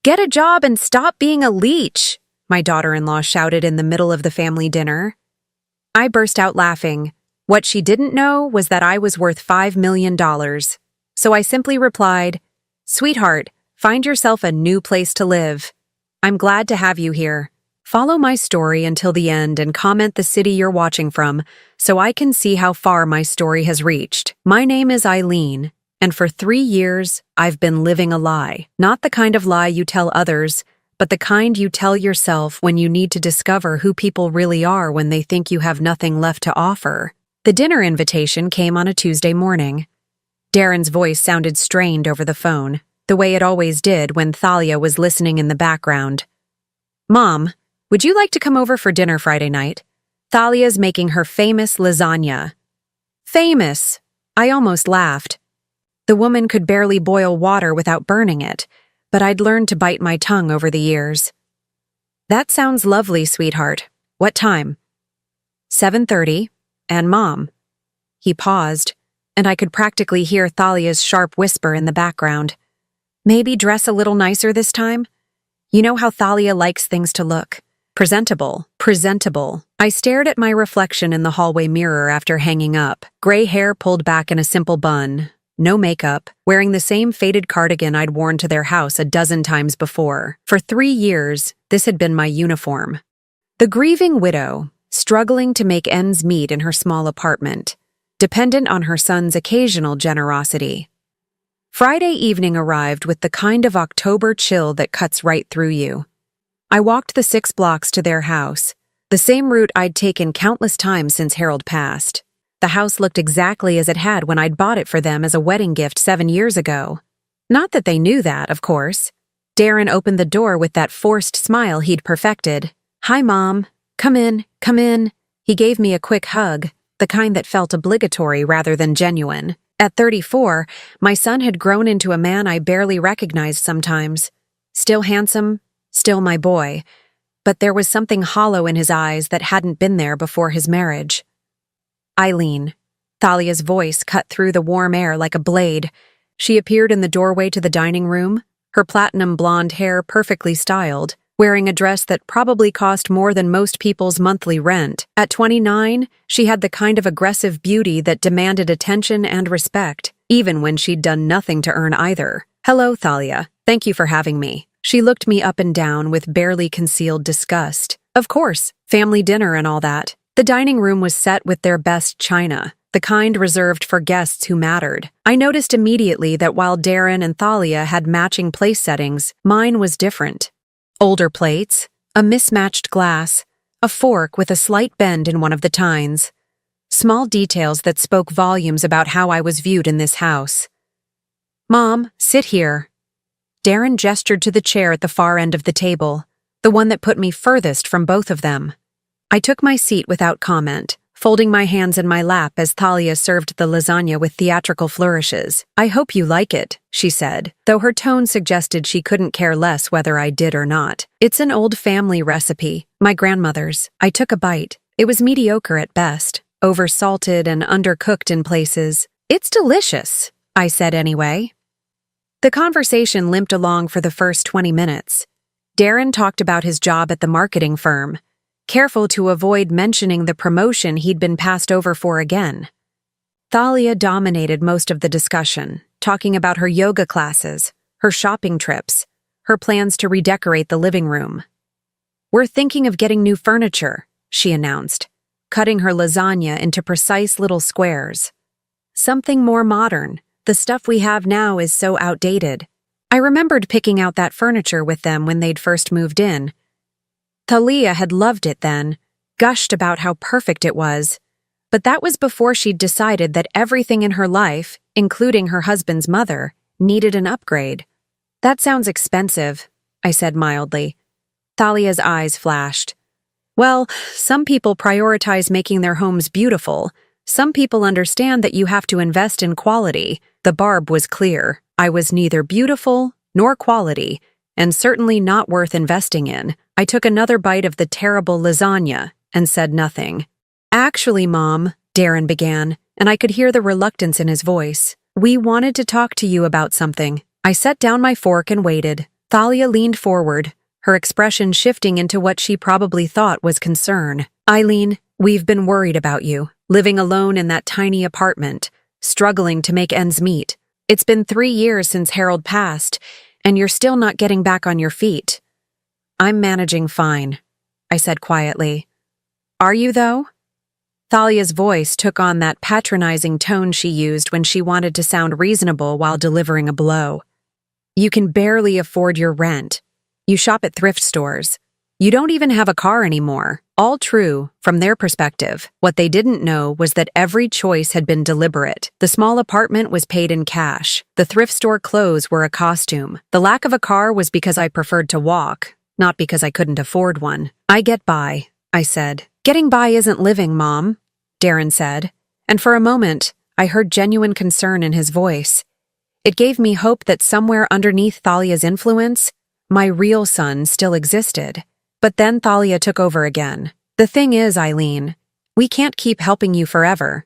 Get a job and stop being a leech, my daughter-in-law shouted in the middle of the family dinner. I burst out laughing. What she didn't know was that I was worth $5 million. So I simply replied, "Sweetheart, find yourself a new place to live. I'm glad to have you here. Follow my story until the end and comment the city you're watching from so I can see how far my story has reached. My name is Eileen, and for 3 years, I've been living a lie. Not the kind of lie you tell others, but the kind you tell yourself when you need to discover who people really are when they think you have nothing left to offer." The dinner invitation came on a Tuesday morning. Darren's voice sounded strained over the phone, the way it always did when Thalia was listening in the background. "Mom, would you like to come over for dinner Friday night? Thalia's making her famous lasagna." Famous! I almost laughed. The woman could barely boil water without burning it, but I'd learned to bite my tongue over the years. "That sounds lovely, sweetheart. What time?" 7:30, and Mom. He paused, and I could practically hear Thalia's sharp whisper in the background. "Maybe dress a little nicer this time? You know how Thalia likes things to look. Presentable, presentable." I stared at my reflection in the hallway mirror after hanging up, gray hair pulled back in a simple bun, no makeup, wearing the same faded cardigan I'd worn to their house a dozen times before. For 3 years, this had been my uniform. The grieving widow, struggling to make ends meet in her small apartment, dependent on her son's occasional generosity. Friday evening arrived with the kind of October chill that cuts right through you. I walked the 6 blocks to their house, the same route I'd taken countless times since Harold passed. The house looked exactly as it had when I'd bought it for them as a wedding gift 7 years ago. Not that they knew that, of course. Darren opened the door with that forced smile he'd perfected. "Hi, Mom. Come in, come in." He gave me a quick hug, the kind that felt obligatory rather than genuine. At 34, my son had grown into a man I barely recognized sometimes. Still handsome, still my boy, but there was something hollow in his eyes that hadn't been there before his marriage. "Eileen." Thalia's voice cut through the warm air like a blade. She appeared in the doorway to the dining room, her platinum blonde hair perfectly styled, wearing a dress that probably cost more than most people's monthly rent. At 29, she had the kind of aggressive beauty that demanded attention and respect, even when she'd done nothing to earn either. "Hello, Thalia. Thank you for having me." She looked me up and down with barely concealed disgust. Of course, family dinner and all that. The dining room was set with their best china, the kind reserved for guests who mattered. I noticed immediately that while Darren and Thalia had matching place settings, mine was different. Older plates, a mismatched glass, a fork with a slight bend in one of the tines. Small details that spoke volumes about how I was viewed in this house. "Mom, sit here." Darren gestured to the chair at the far end of the table, the one that put me furthest from both of them. I took my seat without comment, folding my hands in my lap as Thalia served the lasagna with theatrical flourishes. "I hope you like it," she said, though her tone suggested she couldn't care less whether I did or not. "It's an old family recipe, my grandmother's." I took a bite. It was mediocre at best, over-salted and undercooked in places. "It's delicious," I said anyway. The conversation limped along for the first 20 minutes. Darren talked about his job at the marketing firm, careful to avoid mentioning the promotion he'd been passed over for again. Thalia dominated most of the discussion, talking about her yoga classes, her shopping trips, her plans to redecorate the living room. "We're thinking of getting new furniture," she announced, cutting her lasagna into precise little squares. "Something more modern. The stuff we have now is so outdated." I remembered picking out that furniture with them when they'd first moved in. Thalia had loved it then, gushed about how perfect it was, but that was before she'd decided that everything in her life, including her husband's mother, needed an upgrade. "That sounds expensive," I said mildly. Thalia's eyes flashed. "Well, some people prioritize making their homes beautiful. Some people understand that you have to invest in quality." The barb was clear. I was neither beautiful nor quality, and certainly not worth investing in. I took another bite of the terrible lasagna and said nothing. "Actually, Mom," Darren began, and I could hear the reluctance in his voice. "We wanted to talk to you about something." I set down my fork and waited. Thalia leaned forward, her expression shifting into what she probably thought was concern. Eileen, we've been worried about you, living alone in that tiny apartment, struggling to make ends meet. It's been 3 years since Harold passed, and you're still not getting back on your feet. I'm managing fine, I said quietly. Are you, though? Thalia's voice took on that patronizing tone she used when she wanted to sound reasonable while delivering a blow. You can barely afford your rent. You shop at thrift stores. You don't even have a car anymore. All true, from their perspective. What they didn't know was that every choice had been deliberate. The small apartment was paid in cash. The thrift store clothes were a costume. The lack of a car was because I preferred to walk, not because I couldn't afford one. I get by, I said. Getting by isn't living, Mom, Darren said. And for a moment, I heard genuine concern in his voice. It gave me hope that somewhere underneath Thalia's influence, my real son still existed. But then Thalia took over again. The thing is, Eileen, we can't keep helping you forever.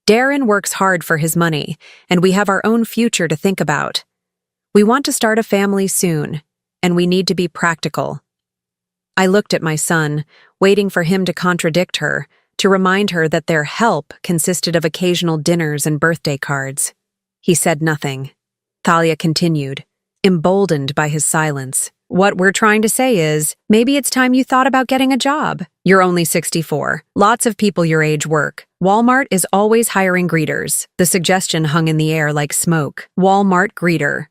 Darren works hard for his money, and we have our own future to think about. We want to start a family soon, and we need to be practical. I looked at my son, waiting for him to contradict her, to remind her that their help consisted of occasional dinners and birthday cards. He said nothing. Thalia continued, emboldened by his silence. What we're trying to say is, maybe it's time you thought about getting a job. You're only 64. Lots of people your age work. Walmart is always hiring greeters. The suggestion hung in the air like smoke. Walmart greeter.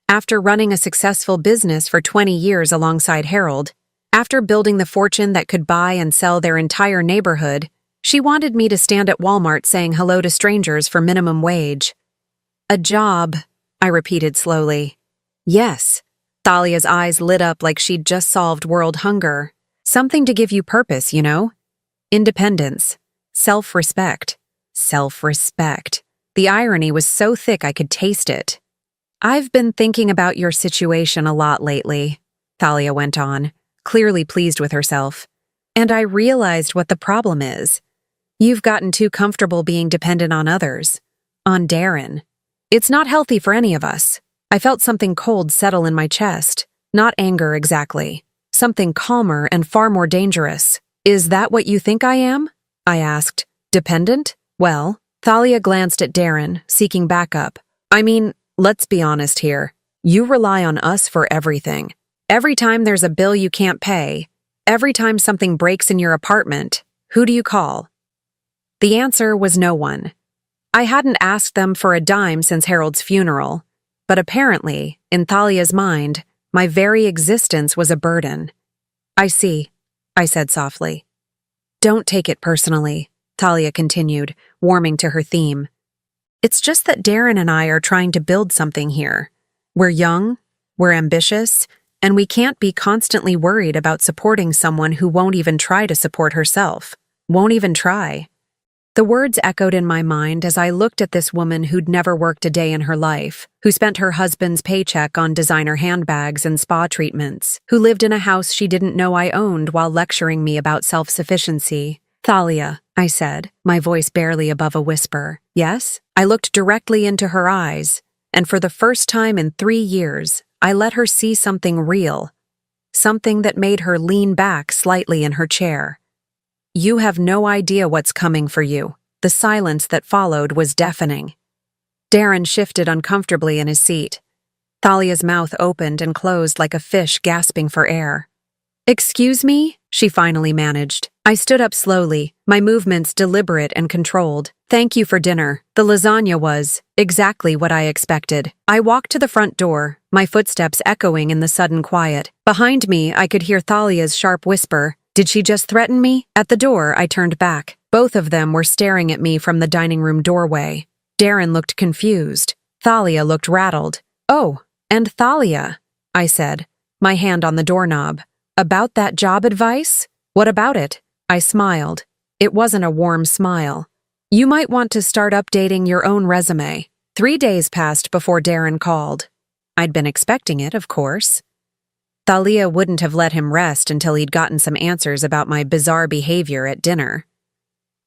After running a successful business for 20 years alongside Harold, after building the fortune that could buy and sell their entire neighborhood, she wanted me to stand at Walmart saying hello to strangers for minimum wage. A job, I repeated slowly. Yes. Thalia's eyes lit up like she'd just solved world hunger. Something to give you purpose, you know? Independence. Self-respect. Self-respect. The irony was so thick I could taste it. I've been thinking about your situation a lot lately, Thalia went on, clearly pleased with herself. And I realized what the problem is. You've gotten too comfortable being dependent on others. On Darren. It's not healthy for any of us. I felt something cold settle in my chest. Not anger exactly. Something calmer and far more dangerous. Is that what you think I am? I asked. Dependent? Well, Thalia glanced at Darren, seeking backup. I mean, let's be honest here. You rely on us for everything. Every time there's a bill you can't pay, every time something breaks in your apartment, who do you call? The answer was no one. I hadn't asked them for a dime since Harold's funeral. But apparently, in Thalia's mind, my very existence was a burden. I see, I said softly. Don't take it personally, Thalia continued, warming to her theme. It's just that Darren and I are trying to build something here. We're young, we're ambitious, and we can't be constantly worried about supporting someone who won't even try to support herself. Won't even try. The words echoed in my mind as I looked at this woman who'd never worked a day in her life, who spent her husband's paycheck on designer handbags and spa treatments, who lived in a house she didn't know I owned while lecturing me about self-sufficiency. Thalia, I said, my voice barely above a whisper. Yes? I looked directly into her eyes, and for the first time in 3 years, I let her see something real, something that made her lean back slightly in her chair. You have no idea what's coming for you. The silence that followed was deafening. Darren shifted uncomfortably in his seat. Thalia's mouth opened and closed like a fish gasping for air. Excuse me? She finally managed. I stood up slowly, my movements deliberate and controlled. Thank you for dinner. The lasagna was exactly what I expected. I walked to the front door, my footsteps echoing in the sudden quiet. Behind me, I could hear Thalia's sharp whisper. Did she just threaten me? At the door, I turned back. Both of them were staring at me from the dining room doorway. Darren looked confused. Thalia looked rattled. Oh, and Thalia, I said, my hand on the doorknob. About that job advice? What about it? I smiled. It wasn't a warm smile. You might want to start updating your own resume. 3 days passed before Darren called. I'd been expecting it, of course. Thalia wouldn't have let him rest until he'd gotten some answers about my bizarre behavior at dinner.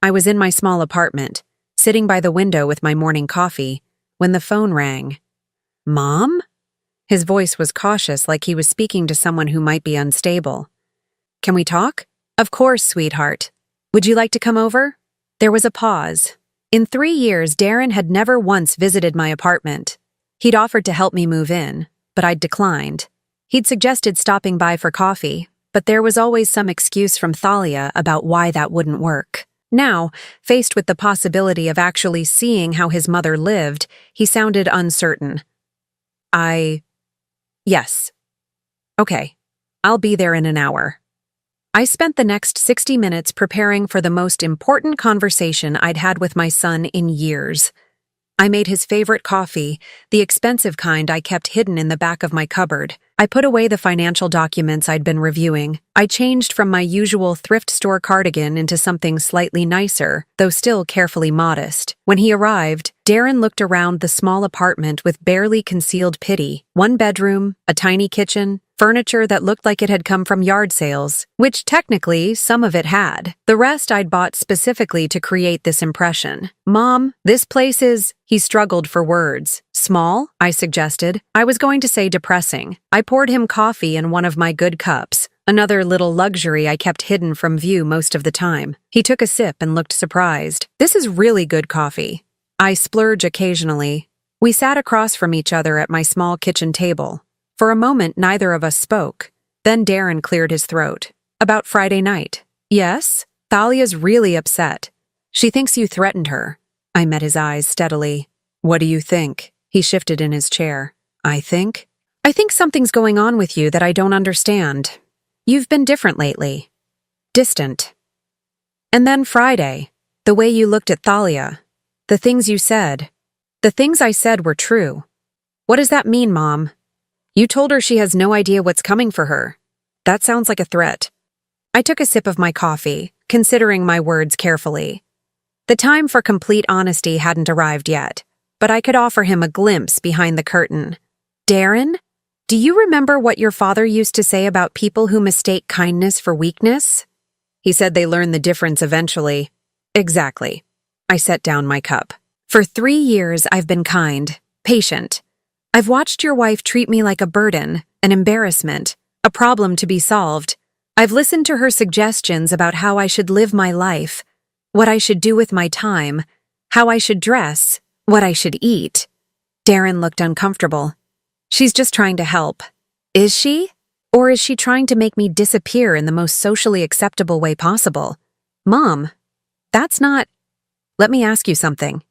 I was in my small apartment, sitting by the window with my morning coffee, when the phone rang. Mom? His voice was cautious, like he was speaking to someone who might be unstable. Can we talk? Of course, sweetheart. Would you like to come over? There was a pause. In 3 years, Darren had never once visited my apartment. He'd offered to help me move in, but I'd declined. He'd suggested stopping by for coffee, but there was always some excuse from Thalia about why that wouldn't work. Now, faced with the possibility of actually seeing how his mother lived, he sounded uncertain. Yes. Okay. I'll be there in an hour. I spent the next 60 minutes preparing for the most important conversation I'd had with my son in years. I made his favorite coffee, the expensive kind I kept hidden in the back of my cupboard. I put away the financial documents I'd been reviewing. I changed from my usual thrift store cardigan into something slightly nicer, though still carefully modest. When he arrived, Darren looked around the small apartment with barely concealed pity. 1 bedroom, a tiny kitchen, furniture that looked like it had come from yard sales, which technically some of it had. The rest I'd bought specifically to create this impression. Mom, this place is... He struggled for words. Small? I suggested. I was going to say depressing. I poured him coffee in one of my good cups, another little luxury I kept hidden from view most of the time. He took a sip and looked surprised. This is really good coffee. I splurge occasionally. We sat across from each other at my small kitchen table. For a moment, neither of us spoke. Then Darren cleared his throat. About Friday night. Yes? Thalia's really upset. She thinks you threatened her. I met his eyes steadily. What do you think? He shifted in his chair. I think something's going on with you that I don't understand. You've been different lately. Distant. And then Friday, the way you looked at Thalia, the things you said. The things I said were true. What does that mean, Mom? You told her she has no idea what's coming for her. That sounds like a threat. I took a sip of my coffee, considering my words carefully. The time for complete honesty hadn't arrived yet, but I could offer him a glimpse behind the curtain. Darren, do you remember what your father used to say about people who mistake kindness for weakness? He said they learn the difference eventually. Exactly. I set down my cup. For 3 years, I've been kind, patient. I've watched your wife treat me like a burden, an embarrassment, a problem to be solved. I've listened to her suggestions about how I should live my life, what I should do with my time, how I should dress, what I should eat. Darren looked uncomfortable. She's just trying to help. Is she? Or is she trying to make me disappear in the most socially acceptable way possible? Mom, that's not... Let me ask you something.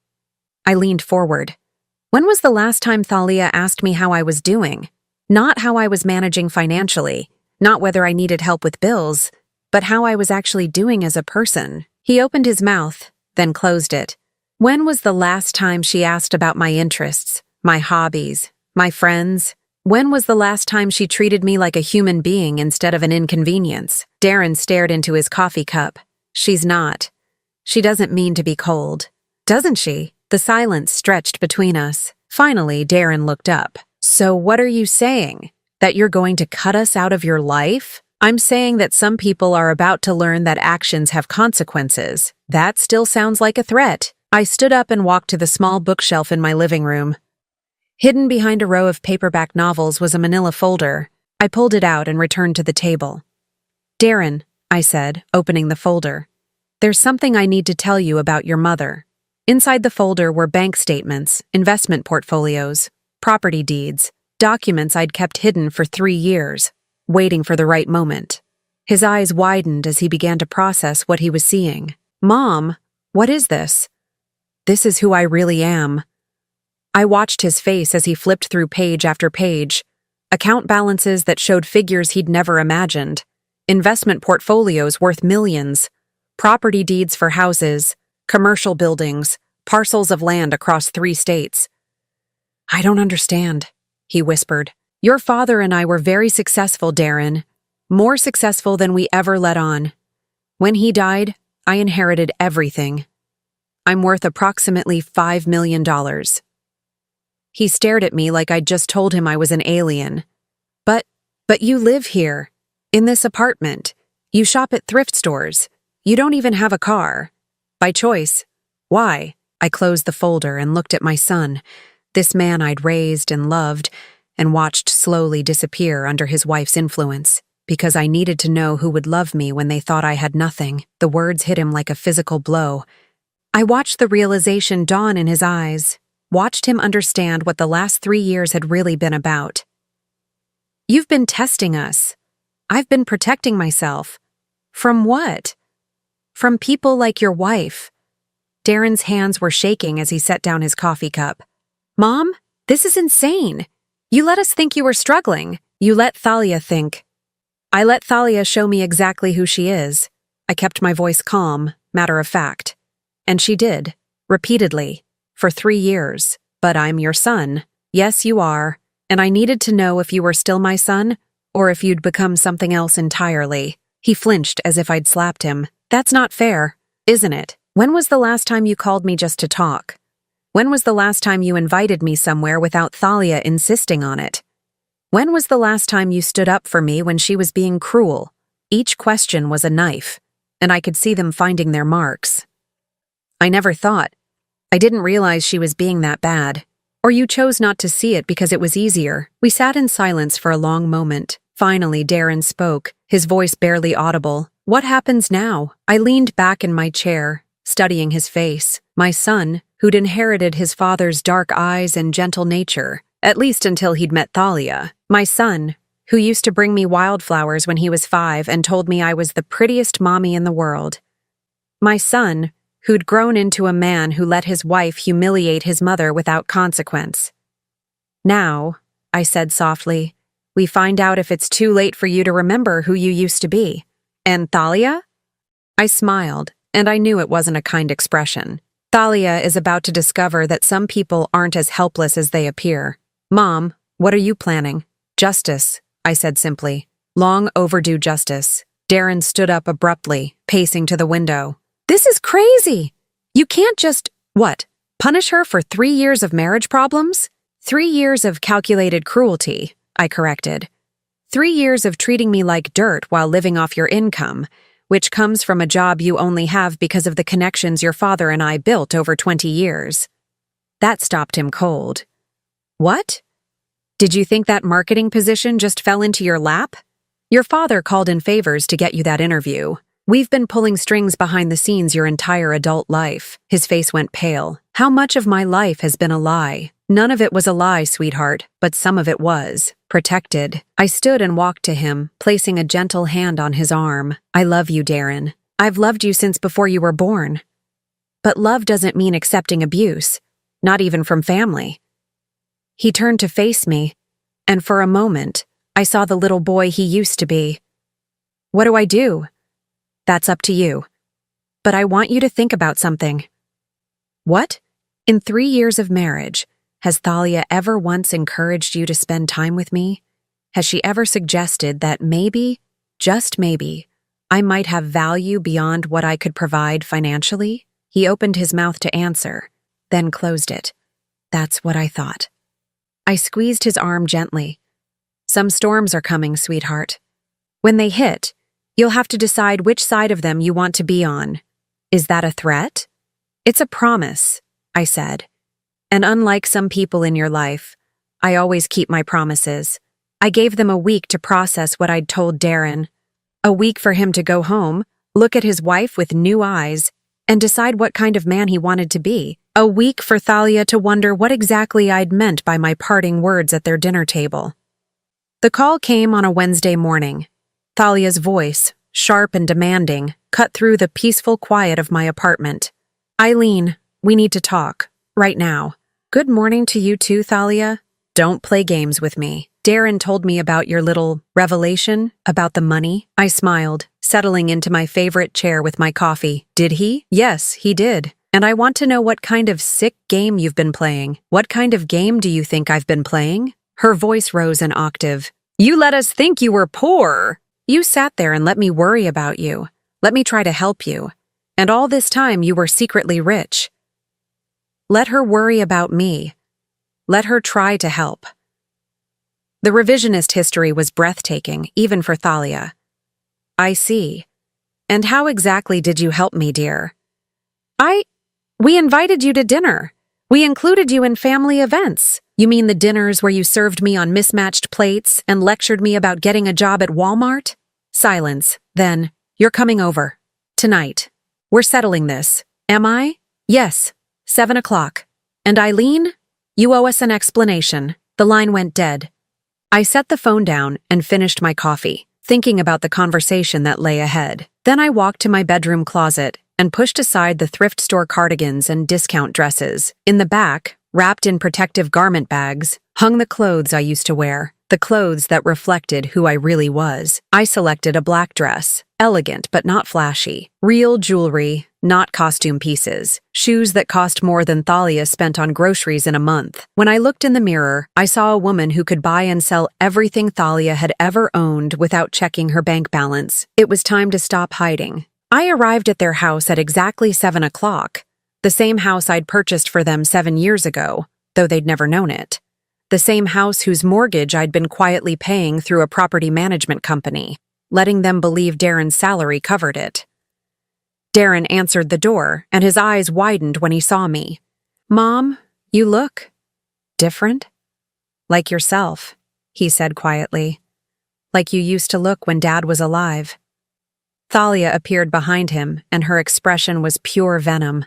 I leaned forward. When was the last time Thalia asked me how I was doing? Not how I was managing financially, not whether I needed help with bills, but how I was actually doing as a person. He opened his mouth, then closed it. When was the last time she asked about my interests, my hobbies, my friends? When was the last time she treated me like a human being instead of an inconvenience? Darren stared into his coffee cup. She's not. She doesn't mean to be cold. Doesn't she? The silence stretched between us. Finally, Darren looked up. So what are you saying? That you're going to cut us out of your life? I'm saying that some people are about to learn that actions have consequences. That still sounds like a threat. I stood up and walked to the small bookshelf in my living room. Hidden behind a row of paperback novels was a manila folder. I pulled it out and returned to the table. Darren, I said, opening the folder. There's something I need to tell you about your mother. Inside the folder were bank statements, investment portfolios, property deeds, documents I'd kept hidden for 3 years, waiting for the right moment. His eyes widened as he began to process what he was seeing. Mom, what is this? This is who I really am. I watched his face as he flipped through page after page, account balances that showed figures he'd never imagined, investment portfolios worth millions, property deeds for houses, commercial buildings, parcels of land across 3 states. I don't understand, he whispered. Your father and I were very successful, Darren. More successful than we ever let on. When he died, I inherited everything. I'm worth approximately $5 million. He stared at me like I'd just told him I was an alien. But you live here, in this apartment. You shop at thrift stores. You don't even have a car. By choice. Why? I closed the folder and looked at my son, this man I'd raised and loved, and watched slowly disappear under his wife's influence. Because I needed to know who would love me when they thought I had nothing. The words hit him like a physical blow. I watched the realization dawn in his eyes, watched him understand what the last 3 years had really been about. You've been testing us. I've been protecting myself. From what? From people like your wife. Darren's hands were shaking as he set down his coffee cup. Mom, this is insane. You let us think you were struggling. You let Thalia think. I let Thalia show me exactly who she is. I kept my voice calm, matter of fact. And she did, repeatedly, for 3 years. But I'm your son. Yes, you are. And I needed to know if you were still my son, or if you'd become something else entirely. He flinched as if I'd slapped him. That's not fair, isn't it? When was the last time you called me just to talk? When was the last time you invited me somewhere without Thalia insisting on it? When was the last time you stood up for me when she was being cruel? Each question was a knife, and I could see them finding their marks. I never thought. I didn't realize she was being that bad. Or you chose not to see it because it was easier. We sat in silence for a long moment. Finally, Darren spoke, his voice barely audible. What happens now? I leaned back in my chair, studying his face. My son, who'd inherited his father's dark eyes and gentle nature, at least until he'd met Thalia. My son, who used to bring me wildflowers when he was 5 and told me I was the prettiest mommy in the world. My son, who'd grown into a man who let his wife humiliate his mother without consequence. Now, I said softly, we find out if it's too late for you to remember who you used to be. And Thalia? I smiled, and I knew it wasn't a kind expression. Thalia is about to discover that some people aren't as helpless as they appear. Mom, what are you planning? Justice, I said simply. Long overdue justice. Darren stood up abruptly, pacing to the window. This is crazy! You can't just, what, punish her for 3 years of marriage problems? 3 years of calculated cruelty, I corrected. 3 years of treating me like dirt while living off your income, which comes from a job you only have because of the connections your father and I built over 20 years. That stopped him cold. What? Did you think that marketing position just fell into your lap? Your father called in favors to get you that interview. We've been pulling strings behind the scenes your entire adult life. His face went pale. How much of my life has been a lie? None of it was a lie, sweetheart, but some of it was. Protected. I stood and walked to him, placing a gentle hand on his arm. I love you, Darren. I've loved you since before you were born. But love doesn't mean accepting abuse, not even from family. He turned to face me, and for a moment, I saw the little boy he used to be. What do I do? That's up to you. But I want you to think about something. What? In 3 years of marriage, has Thalia ever once encouraged you to spend time with me? Has she ever suggested that maybe, just maybe, I might have value beyond what I could provide financially? He opened his mouth to answer, then closed it. That's what I thought. I squeezed his arm gently. Some storms are coming, sweetheart. When they hit, you'll have to decide which side of them you want to be on. Is that a threat? It's a promise, I said. And unlike some people in your life, I always keep my promises. I gave them a week to process what I'd told Darren. A week for him to go home, look at his wife with new eyes, and decide what kind of man he wanted to be. A week for Thalia to wonder what exactly I'd meant by my parting words at their dinner table. The call came on a Wednesday morning. Thalia's voice, sharp and demanding, cut through the peaceful quiet of my apartment. Eileen, we need to talk, right now. Good morning to you too, Thalia. Don't play games with me. Darren told me about your little revelation about the money. I smiled, settling into my favorite chair with my coffee. Did he? Yes, he did. And I want to know what kind of sick game you've been playing. What kind of game do you think I've been playing? Her voice rose an octave. You let us think you were poor. You sat there and let me worry about you. Let me try to help you. And all this time you were secretly rich. Let her worry about me. Let her try to help. The revisionist history was breathtaking, even for Thalia. I see. And how exactly did you help me, dear? We invited you to dinner. We included you in family events. You mean the dinners where you served me on mismatched plates and lectured me about getting a job at Walmart? Silence. Then, you're coming over. Tonight. We're settling this. Am I? Yes. 7 o'clock. And Eileen? You owe us an explanation. The line went dead. I set the phone down and finished my coffee, thinking about the conversation that lay ahead. Then I walked to my bedroom closet and pushed aside the thrift store cardigans and discount dresses. In the back, wrapped in protective garment bags, hung the clothes I used to wear, the clothes that reflected who I really was. I selected a black dress, elegant but not flashy, real jewelry, not costume pieces, shoes that cost more than Thalia spent on groceries in a month. When I looked in the mirror, I saw a woman who could buy and sell everything Thalia had ever owned without checking her bank balance. It was time to stop hiding. I arrived at their house at exactly 7 o'clock, the same house I'd purchased for them 7 years ago, though they'd never known it. The same house whose mortgage I'd been quietly paying through a property management company, letting them believe Darren's salary covered it. Darren answered the door, and his eyes widened when he saw me. "Mom, you look different. Like yourself," he said quietly. "Like you used to look when Dad was alive." Thalia appeared behind him, and her expression was pure venom.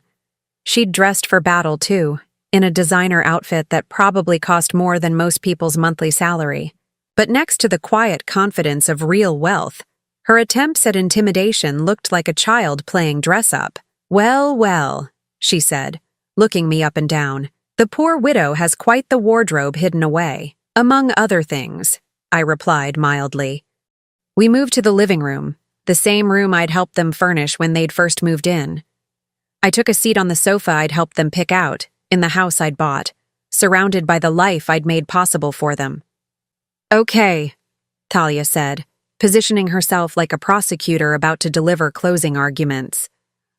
She'd dressed for battle, too, in a designer outfit that probably cost more than most people's monthly salary. But next to the quiet confidence of real wealth, her attempts at intimidation looked like a child playing dress-up. "Well, well," she said, looking me up and down. "The poor widow has quite the wardrobe hidden away. Among other things," I replied mildly. We moved to the living room, the same room I'd helped them furnish when they'd first moved in. I took a seat on the sofa I'd helped them pick out, in the house I'd bought, surrounded by the life I'd made possible for them. "Okay," Thalia said, positioning herself like a prosecutor about to deliver closing arguments.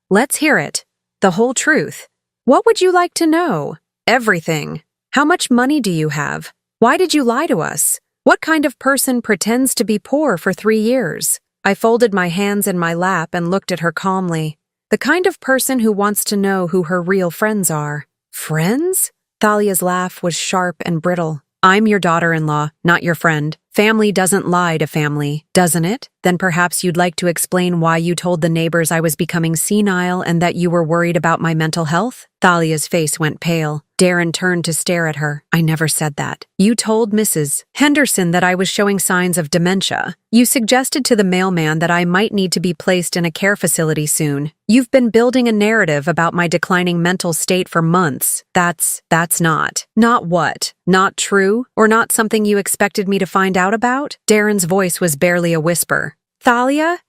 "Let's hear it. The whole truth. What would you like to know? Everything. How much money do you have? Why did you lie to us? What kind of person pretends to be poor for 3 years?" I folded my hands in my lap and looked at her calmly. "The kind of person who wants to know who her real friends are." "Friends?" Thalia's laugh was sharp and brittle. "I'm your daughter-in-law, not your friend. Family doesn't lie to family, doesn't it? Then perhaps you'd like to explain why you told the neighbors I was becoming senile and that you were worried about my mental health?" Thalia's face went pale. Darren turned to stare at her. "I never said that. You told Mrs. Henderson that I was showing signs of dementia. You suggested to the mailman that I might need to be placed in a care facility soon. You've been building a narrative about my declining mental state for months. That's not. Not what? Not true? Or not something you expected me to find out about?" Darren's voice was barely a whisper. "Thalia?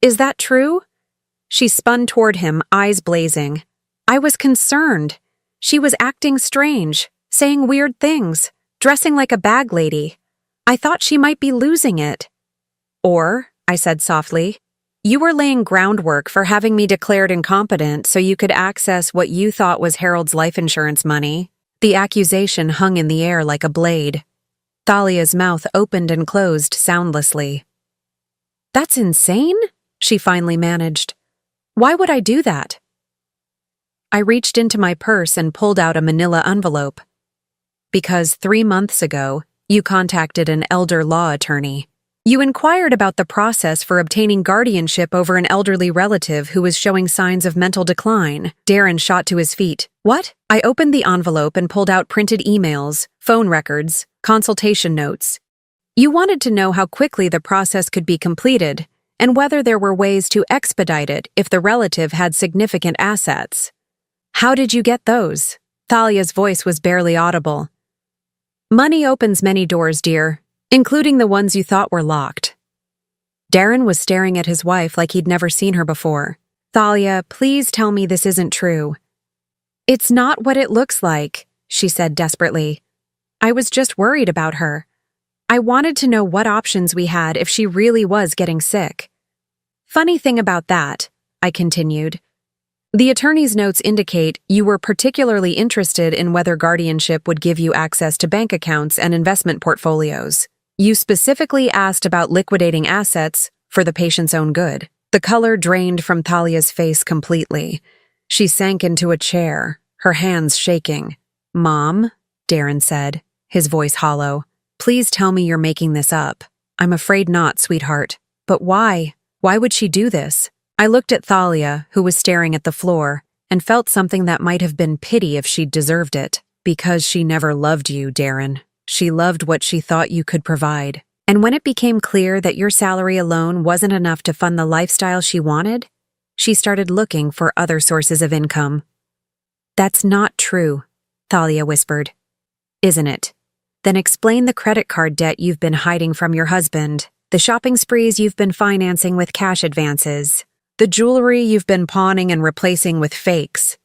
Is that true?" She spun toward him, eyes blazing. I was concerned. She was acting strange, saying weird things, dressing like a bag lady. I thought she might be losing it. "Or," I said softly, "you were laying groundwork for having me declared incompetent so you could access what you thought was Harold's life insurance money." The accusation hung in the air like a blade. Thalia's mouth opened and closed soundlessly. "That's insane," she finally managed. "Why would I do that?" I reached into my purse and pulled out a manila envelope. "Because 3 months ago, you contacted an elder law attorney. You inquired about the process for obtaining guardianship over an elderly relative who was showing signs of mental decline." Darren shot to his feet. "What?" I opened the envelope and pulled out printed emails, phone records, consultation notes. "You wanted to know how quickly the process could be completed and whether there were ways to expedite it if the relative had significant assets. How did you get those?" Thalia's voice was barely audible. "Money opens many doors, dear, including the ones you thought were locked." Darren was staring at his wife like he'd never seen her before. "Thalia, please tell me this isn't true." "It's not what it looks like," she said desperately. "I was just worried about her. I wanted to know what options we had if she really was getting sick." "Funny thing about that," I continued. "The attorney's notes indicate you were particularly interested in whether guardianship would give you access to bank accounts and investment portfolios. You specifically asked about liquidating assets for the patient's own good." The color drained from Thalia's face completely. She sank into a chair, her hands shaking. "Mom," Darren said, his voice hollow. Please tell me you're making this up. I'm afraid not, sweetheart. But why? Why would she do this? I looked at Thalia, who was staring at the floor, and felt something that might have been pity if she'd deserved it. Because she never loved you, Darren. She loved what she thought you could provide. And when it became clear that your salary alone wasn't enough to fund the lifestyle she wanted, she started looking for other sources of income. That's not true, Thalia whispered. Isn't it? Then explain the credit card debt you've been hiding from your husband, the shopping sprees you've been financing with cash advances, the jewelry you've been pawning and replacing with fakes.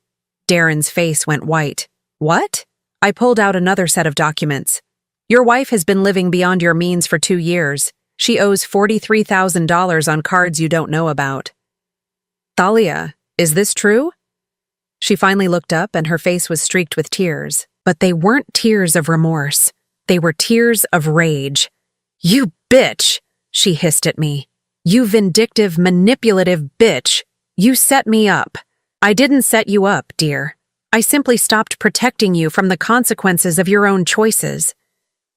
Darren's face went white. What? I pulled out another set of documents. Your wife has been living beyond your means for 2 years. She owes $43,000 on cards you don't know about. Thalia, is this true? She finally looked up and her face was streaked with tears. But they weren't tears of remorse. They were tears of rage. You bitch, she hissed at me. You vindictive, manipulative bitch. You set me up. I didn't set you up, dear. I simply stopped protecting you from the consequences of your own choices.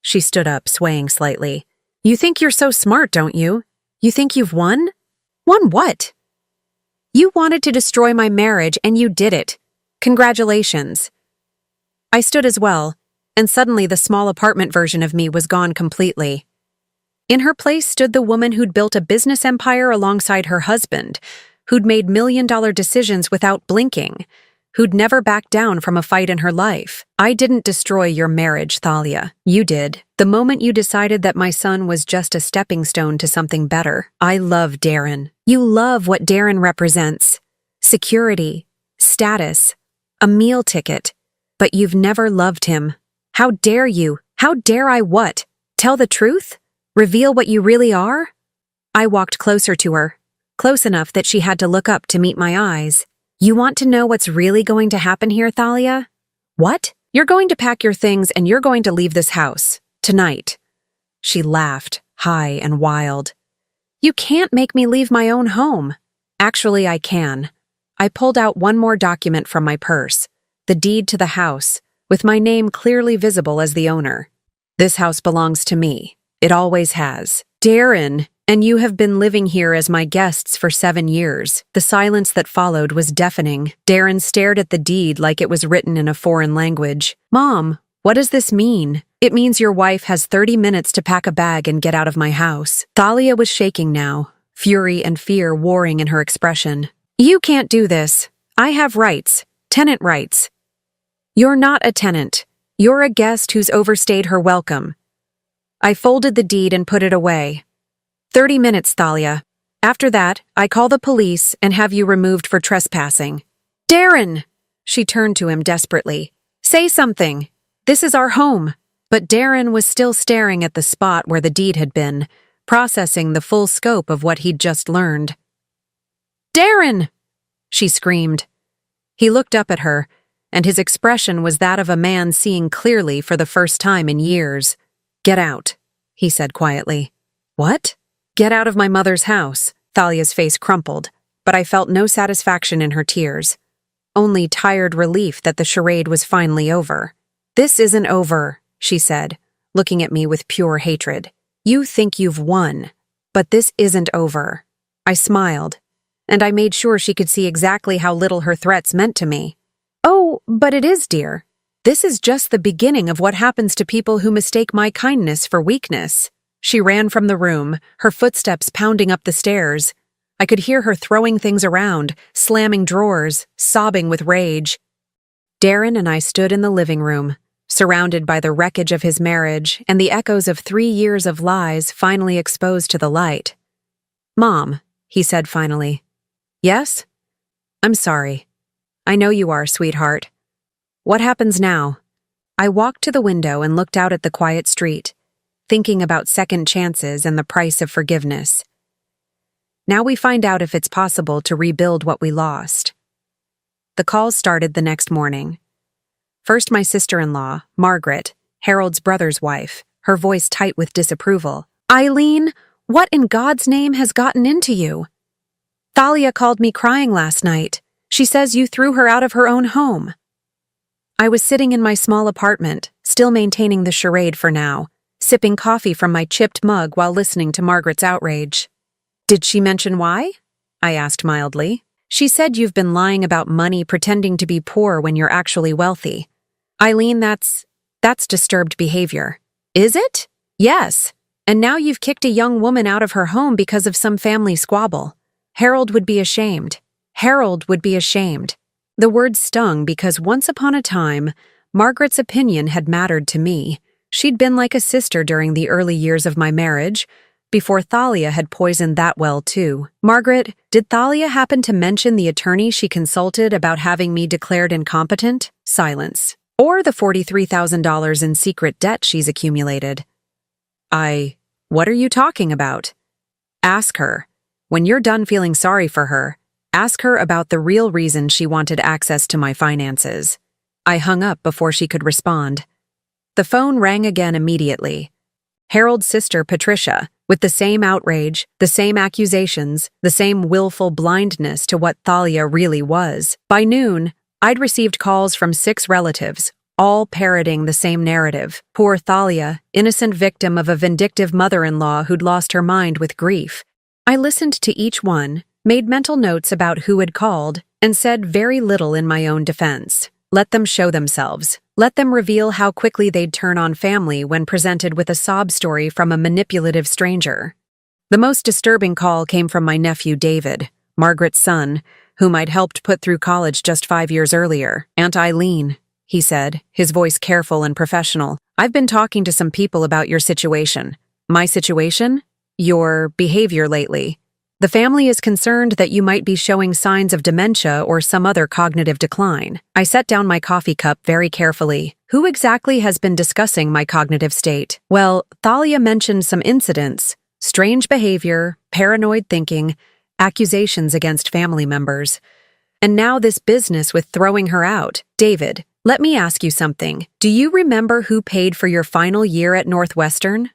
She stood up, swaying slightly. You think you're so smart, don't you? You think you've won? Won what? You wanted to destroy my marriage, and you did it. Congratulations. I stood as well, and suddenly the small apartment version of me was gone completely. In her place stood the woman who'd built a business empire alongside her husband, who'd made million-dollar decisions without blinking, who'd never backed down from a fight in her life. I didn't destroy your marriage, Thalia. You did. The moment you decided that my son was just a stepping stone to something better. I love Darren. You love what Darren represents. Security, status, a meal ticket. But you've never loved him. How dare you? How dare I what? Tell the truth? Reveal what you really are? I walked closer to her, close enough that she had to look up to meet my eyes. You want to know what's really going to happen here, Thalia? What? You're going to pack your things and you're going to leave this house. Tonight. She laughed, high and wild. You can't make me leave my own home. Actually, I can. I pulled out one more document from my purse, the deed to the house, with my name clearly visible as the owner. This house belongs to me. It always has. Darren, and you have been living here as my guests for 7 years. The silence that followed was deafening. Darren stared at the deed like it was written in a foreign language. Mom, what does this mean? It means your wife has 30 minutes to pack a bag and get out of my house. Thalia was shaking now, fury and fear warring in her expression. You can't do this. I have rights. Tenant rights. You're not a tenant. You're a guest who's overstayed her welcome. I folded the deed and put it away. 30 minutes, Thalia. After that, I call the police and have you removed for trespassing. Darren! She turned to him desperately. Say something. This is our home. But Darren was still staring at the spot where the deed had been, processing the full scope of what he'd just learned. Darren! She screamed. He looked up at her, and his expression was that of a man seeing clearly for the first time in years. Get out, he said quietly. What? Get out of my mother's house. Thalia's face crumpled, but I felt no satisfaction in her tears. Only tired relief that the charade was finally over. This isn't over, she said, looking at me with pure hatred. You think you've won, but this isn't over. I smiled, and I made sure she could see exactly how little her threats meant to me. Oh, but it is, dear. This is just the beginning of what happens to people who mistake my kindness for weakness. She ran from the room, her footsteps pounding up the stairs. I could hear her throwing things around, slamming drawers, sobbing with rage. Darren and I stood in the living room, surrounded by the wreckage of his marriage and the echoes of 3 years of lies finally exposed to the light. Mom, he said finally. Yes? I'm sorry. I know you are, sweetheart. What happens now? I walked to the window and looked out at the quiet street, thinking about second chances and the price of forgiveness. Now we find out if it's possible to rebuild what we lost. The calls started the next morning. First my sister-in-law, Margaret, Harold's brother's wife, her voice tight with disapproval. Eileen, what in God's name has gotten into you? Thalia called me crying last night. She says you threw her out of her own home. I was sitting in my small apartment, still maintaining the charade for now, sipping coffee from my chipped mug while listening to Margaret's outrage. "Did she mention why?" I asked mildly. "She said you've been lying about money, pretending to be poor when you're actually wealthy." "Eileen, that's disturbed behavior." "Is it?" "Yes. And now you've kicked a young woman out of her home because of some family squabble. Harold would be ashamed. Harold would be ashamed." The word stung because once upon a time, Margaret's opinion had mattered to me. She'd been like a sister during the early years of my marriage, before Thalia had poisoned that well too. "Margaret, did Thalia happen to mention the attorney she consulted about having me declared incompetent?" Silence. "Or the $43,000 in secret debt she's accumulated?" What are you talking about?" "Ask her. When you're done feeling sorry for her, ask her about the real reason she wanted access to my finances." I hung up before she could respond. The phone rang again immediately. Harold's sister, Patricia, with the same outrage, the same accusations, the same willful blindness to what Thalia really was. By noon, I'd received calls from 6 relatives, all parroting the same narrative. Poor Thalia, innocent victim of a vindictive mother-in-law who'd lost her mind with grief. I listened to each one, made mental notes about who had called, and said very little in my own defense. Let them show themselves. Let them reveal how quickly they'd turn on family when presented with a sob story from a manipulative stranger. The most disturbing call came from my nephew David, Margaret's son, whom I'd helped put through college just 5 years earlier. "Aunt Eileen," he said, his voice careful and professional, "I've been talking to some people about your situation." "My situation?" "Your behavior lately. The family is concerned that you might be showing signs of dementia or some other cognitive decline." I set down my coffee cup very carefully. Who exactly has been discussing my cognitive state? Well, Thalia mentioned some incidents: strange behavior, paranoid thinking, accusations against family members. And now this business with throwing her out. David, let me ask you something. Do you remember who paid for your final year at Northwestern?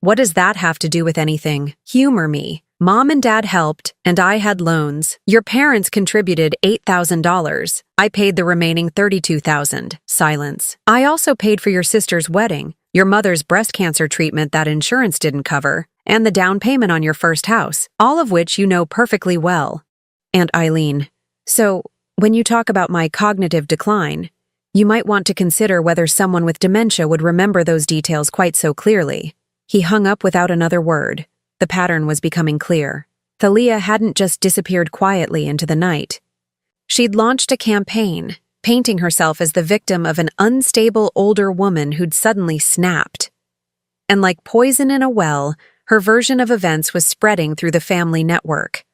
What does that have to do with anything? Humor me. Mom and Dad helped, and I had loans. Your parents contributed $8,000. I paid the remaining $32,000. Silence. I also paid for your sister's wedding, your mother's breast cancer treatment that insurance didn't cover, and the down payment on your first house, all of which you know perfectly well. Aunt Eileen, so when you talk about my cognitive decline, you might want to consider whether someone with dementia would remember those details quite so clearly. He hung up without another word. The pattern was becoming clear. Thalia hadn't just disappeared quietly into the night. She'd launched a campaign, painting herself as the victim of an unstable older woman who'd suddenly snapped. And like poison in a well, her version of events was spreading through the family network.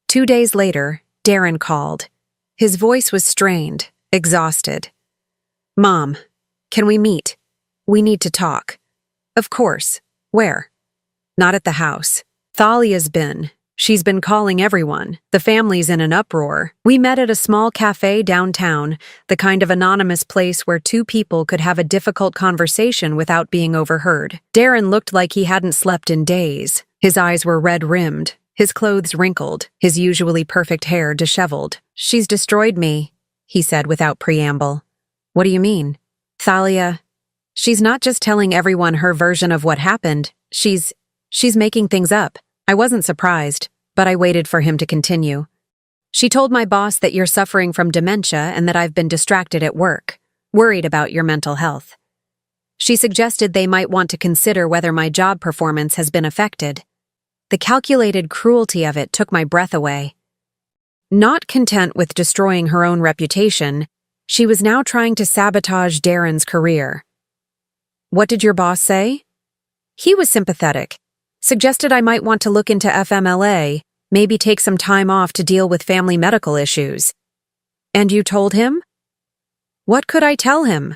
2 days later, Darren called. His voice was strained, exhausted. "Mom, can we meet? We need to talk." "Of course. Where?" "Not at the house. Thalia's been. She's been calling everyone. The family's in an uproar. We met at a small cafe downtown, the kind of anonymous place where 2 people could have a difficult conversation without being overheard." Darren looked like he hadn't slept in days. His eyes were red-rimmed, his clothes wrinkled, his usually perfect hair disheveled. "She's destroyed me," he said without preamble. "What do you mean?" "Thalia, she's not just telling everyone her version of what happened. She's making things up." I wasn't surprised, but I waited for him to continue. "She told my boss that you're suffering from dementia and that I've been distracted at work, worried about your mental health. She suggested they might want to consider whether my job performance has been affected." The calculated cruelty of it took my breath away. Not content with destroying her own reputation, she was now trying to sabotage Darren's career. "What did your boss say?" "He was sympathetic. Suggested I might want to look into FMLA, maybe take some time off to deal with family medical issues." "And you told him?" "What could I tell him?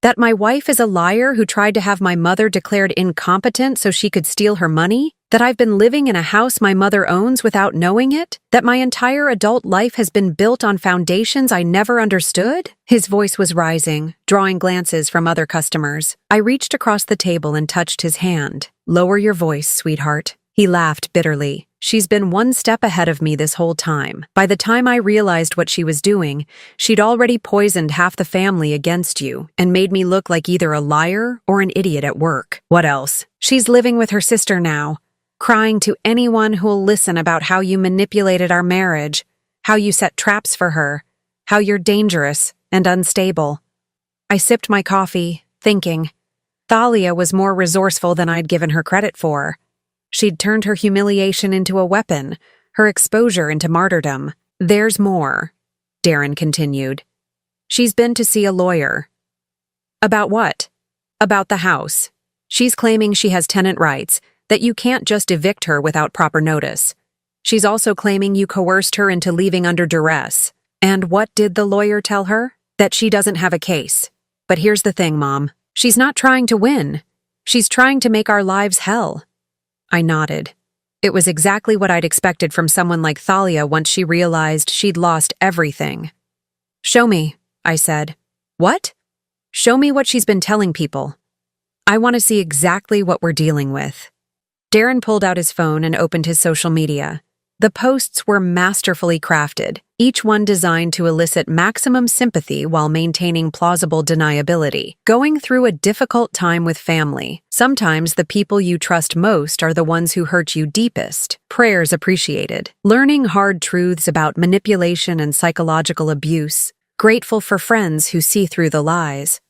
That my wife is a liar who tried to have my mother declared incompetent so she could steal her money? That I've been living in a house my mother owns without knowing it? That my entire adult life has been built on foundations I never understood?" His voice was rising, drawing glances from other customers. I reached across the table and touched his hand. "Lower your voice, sweetheart." He laughed bitterly. She's been one step ahead of me this whole time. By the time I realized what she was doing, she'd already poisoned half the family against you and made me look like either a liar or an idiot at work. What else? She's living with her sister now, crying to anyone who'll listen about how you manipulated our marriage, how you set traps for her, how you're dangerous and unstable. I sipped my coffee, thinking. Thalia was more resourceful than I'd given her credit for. She'd turned her humiliation into a weapon, her exposure into martyrdom. There's more, Darren continued. She's been to see a lawyer. About what? About the house. She's claiming she has tenant rights, that you can't just evict her without proper notice. She's also claiming you coerced her into leaving under duress. And what did the lawyer tell her? That she doesn't have a case. But here's the thing, Mom. She's not trying to win. She's trying to make our lives hell. I nodded. It was exactly what I'd expected from someone like Thalia once she realized she'd lost everything. Show me, I said. What? Show me what she's been telling people. I want to see exactly what we're dealing with. Darren pulled out his phone and opened his social media. The posts were masterfully crafted, each one designed to elicit maximum sympathy while maintaining plausible deniability. Going through a difficult time with family. Sometimes the people you trust most are the ones who hurt you deepest. Prayers appreciated. Learning hard truths about manipulation and psychological abuse. Grateful for friends who see through the lies.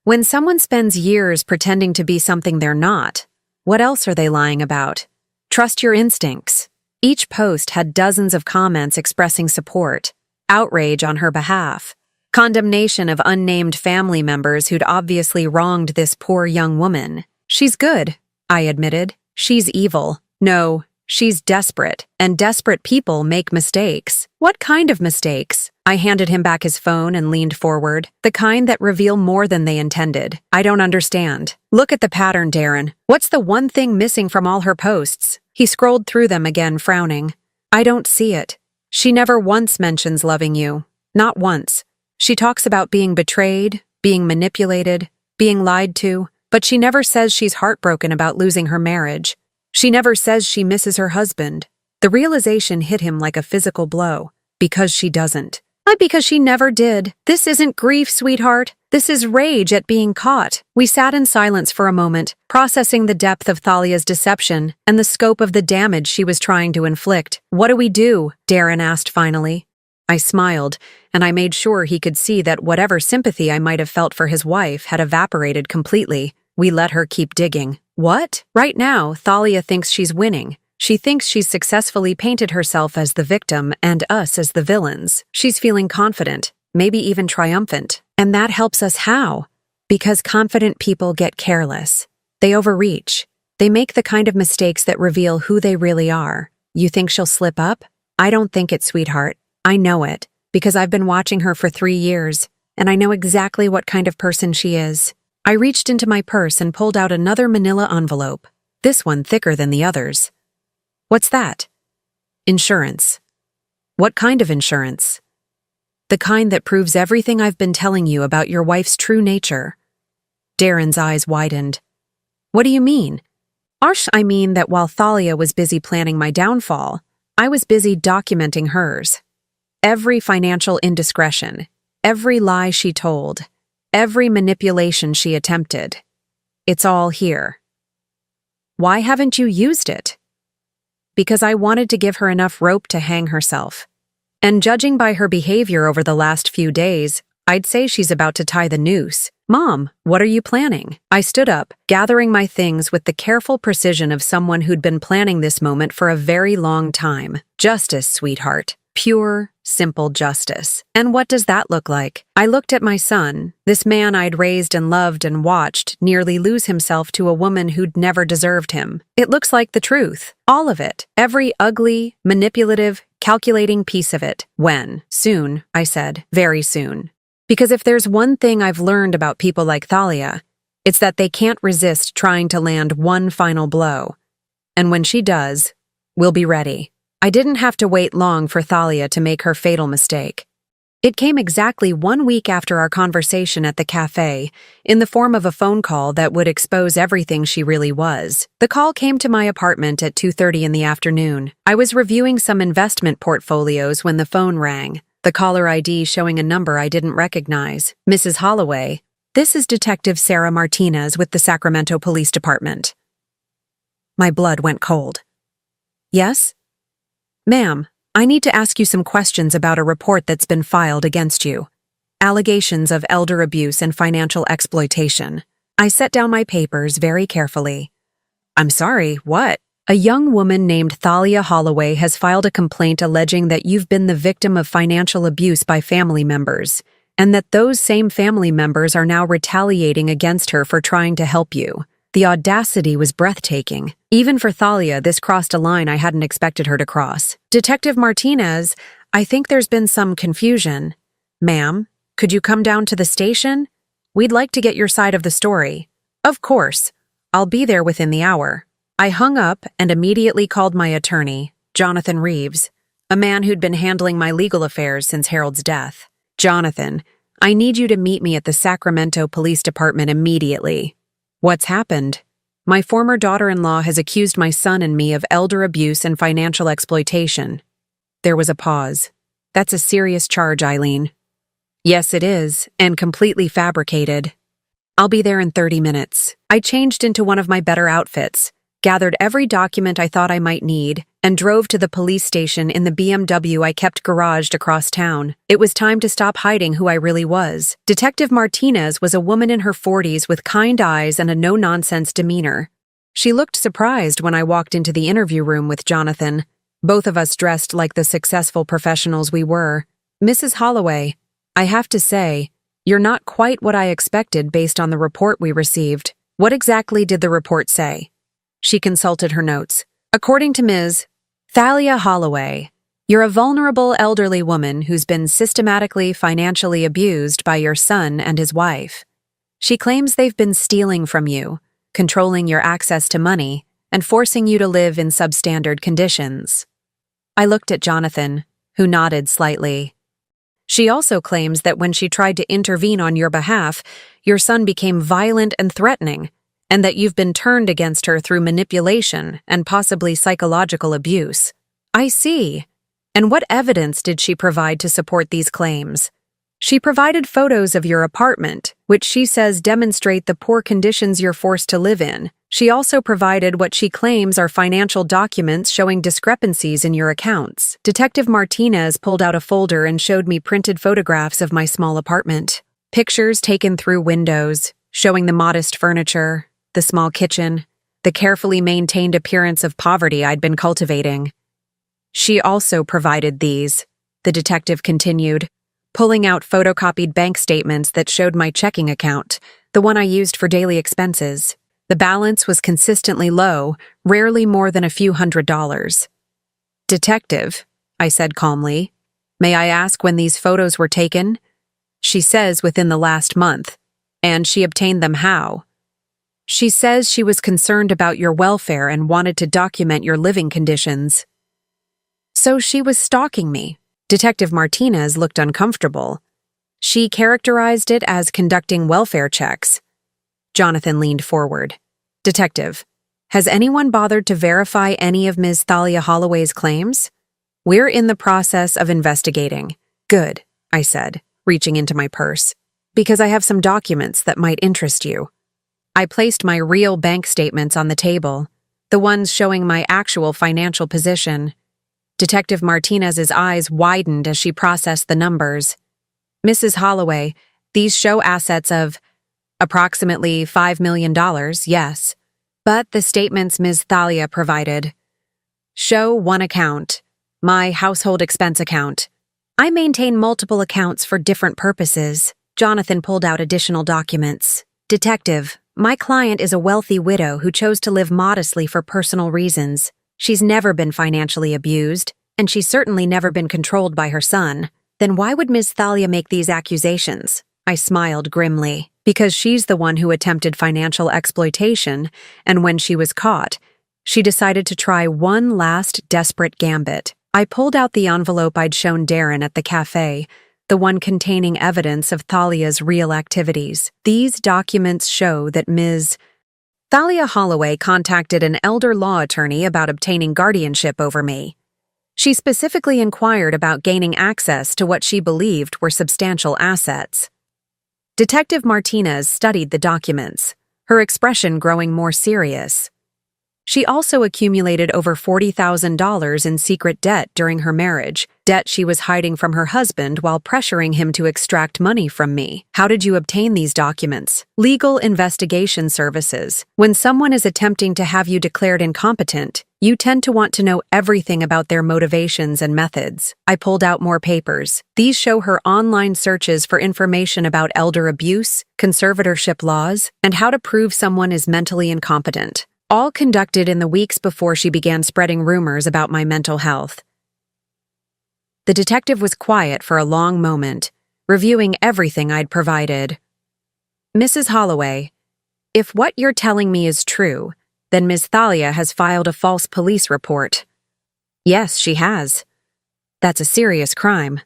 When someone spends years pretending to be something they're not, what else are they lying about? Trust your instincts. Each post had dozens of comments expressing support, outrage on her behalf, condemnation of unnamed family members who'd obviously wronged this poor young woman. She's good, I admitted. She's evil. No, she's desperate, and desperate people make mistakes. What kind of mistakes? I handed him back his phone and leaned forward. The kind that reveal more than they intended. I don't understand. Look at the pattern, Darren. What's the one thing missing from all her posts? He scrolled through them again, frowning. I don't see it. She never once mentions loving you. Not once. She talks about being betrayed, being manipulated, being lied to, but she never says she's heartbroken about losing her marriage. She never says she misses her husband. The realization hit him like a physical blow. Because she doesn't. Not because she never did. This isn't grief, sweetheart. This is rage at being caught. We sat in silence for a moment, processing the depth of Thalia's deception and the scope of the damage she was trying to inflict. What do we do? Darren asked finally. I smiled, and I made sure he could see that whatever sympathy I might have felt for his wife had evaporated completely. We let her keep digging. What? Right now, Thalia thinks she's winning. She thinks she's successfully painted herself as the victim and us as the villains. She's feeling confident, maybe even triumphant. And that helps us how? Because confident people get careless. They overreach. They make the kind of mistakes that reveal who they really are. You think she'll slip up? I don't think it, sweetheart. I know it, because I've been watching her for 3 years, and I know exactly what kind of person she is. I reached into my purse and pulled out another manila envelope, this one thicker than the others. What's that? Insurance. What kind of insurance? The kind that proves everything I've been telling you about your wife's true nature. Darren's eyes widened. What do you mean? I mean that while Thalia was busy planning my downfall, I was busy documenting hers. Every financial indiscretion, every lie she told, every manipulation she attempted. It's all here. Why haven't you used it? Because I wanted to give her enough rope to hang herself. And judging by her behavior over the last few days, I'd say she's about to tie the noose. Mom, what are you planning? I stood up, gathering my things with the careful precision of someone who'd been planning this moment for a very long time. Justice, sweetheart. Pure, simple justice. And what does that look like? I looked at my son, this man I'd raised and loved and watched nearly lose himself to a woman who'd never deserved him. It looks like the truth. All of it. Every ugly, manipulative, calculating piece of it. When? Soon, I said. Very soon. Because if there's one thing I've learned about people like Thalia, it's that they can't resist trying to land one final blow. And when she does, we'll be ready. I didn't have to wait long for Thalia to make her fatal mistake. It came exactly 1 week after our conversation at the cafe, in the form of a phone call that would expose everything she really was. The call came to my apartment at 2:30 in the afternoon. I was reviewing some investment portfolios when the phone rang, the caller ID showing a number I didn't recognize. Mrs. Holloway, this is Detective Sarah Martinez with the Sacramento Police Department. My blood went cold. Yes? Ma'am, I need to ask you some questions about a report that's been filed against you. Allegations of elder abuse and financial exploitation. I set down my papers very carefully. I'm sorry, what? A young woman named Thalia Holloway has filed a complaint alleging that you've been the victim of financial abuse by family members, and that those same family members are now retaliating against her for trying to help you. The audacity was breathtaking. Even for Thalia, this crossed a line I hadn't expected her to cross. Detective Martinez, I think there's been some confusion. Ma'am, could you come down to the station? We'd like to get your side of the story. Of course. I'll be there within the hour. I hung up and immediately called my attorney, Jonathan Reeves, a man who'd been handling my legal affairs since Harold's death. Jonathan, I need you to meet me at the Sacramento Police Department immediately. What's happened? My former daughter-in-law has accused my son and me of elder abuse and financial exploitation. There was a pause. That's a serious charge, Eileen. Yes, it is, and completely fabricated. I'll be there in 30 minutes. I changed into one of my better outfits, gathered every document I thought I might need, and drove to the police station in the BMW I kept garaged across town. It was time to stop hiding who I really was. Detective Martinez was a woman in her 40s with kind eyes and a no-nonsense demeanor. She looked surprised when I walked into the interview room with Jonathan, both of us dressed like the successful professionals we were. Mrs. Holloway, I have to say, you're not quite what I expected based on the report we received. What exactly did the report say? She consulted her notes. According to Ms. Thalia Holloway, you're a vulnerable elderly woman who's been systematically financially abused by your son and his wife. She claims they've been stealing from you, controlling your access to money, and forcing you to live in substandard conditions. I looked at Jonathan, who nodded slightly. She also claims that when she tried to intervene on your behalf, your son became violent and threatening, and that you've been turned against her through manipulation and possibly psychological abuse. I see. And what evidence did she provide to support these claims? She provided photos of your apartment, which she says demonstrate the poor conditions you're forced to live in. She also provided what she claims are financial documents showing discrepancies in your accounts. Detective Martinez pulled out a folder and showed me printed photographs of my small apartment. Pictures taken through windows, showing the modest furniture, the small kitchen, the carefully maintained appearance of poverty I'd been cultivating. She also provided these, the detective continued, pulling out photocopied bank statements that showed my checking account, the one I used for daily expenses. The balance was consistently low, rarely more than a few $100s. Detective, I said calmly, may I ask when these photos were taken? She says within the last month. And she obtained them how? She says she was concerned about your welfare and wanted to document your living conditions. So she was stalking me. Detective Martinez looked uncomfortable. She characterized it as conducting welfare checks. Jonathan leaned forward. Detective, has anyone bothered to verify any of Ms. Thalia Holloway's claims? We're in the process of investigating. Good, I said, reaching into my purse, because I have some documents that might interest you. I placed my real bank statements on the table, the ones showing my actual financial position. Detective Martinez's eyes widened as she processed the numbers. Mrs. Holloway, these show assets of approximately $5 million, yes. But the statements Ms. Thalia provided show one account, my household expense account. I maintain multiple accounts for different purposes. Jonathan pulled out additional documents. Detective, my client is a wealthy widow who chose to live modestly for personal reasons. She's never been financially abused, and she's certainly never been controlled by her son. Then why would Ms. Thalia make these accusations? I smiled grimly. Because she's the one who attempted financial exploitation, and when she was caught, she decided to try one last desperate gambit. I pulled out the envelope I'd shown Darren at the cafe, the one containing evidence of Thalia's real activities. These documents show that Ms. Thalia Holloway contacted an elder law attorney about obtaining guardianship over me. She specifically inquired about gaining access to what she believed were substantial assets. Detective Martinez studied the documents, her expression growing more serious. She also accumulated over $40,000 in secret debt during her marriage, debt she was hiding from her husband while pressuring him to extract money from me. How did you obtain these documents? Legal investigation services. When someone is attempting to have you declared incompetent, you tend to want to know everything about their motivations and methods. I pulled out more papers. These show her online searches for information about elder abuse, conservatorship laws, and how to prove someone is mentally incompetent. All conducted in the weeks before she began spreading rumors about my mental health. The detective was quiet for a long moment, reviewing everything I'd provided. Mrs. Holloway, if what you're telling me is true, then Ms. Thalia has filed a false police report. Yes, she has. That's a serious crime.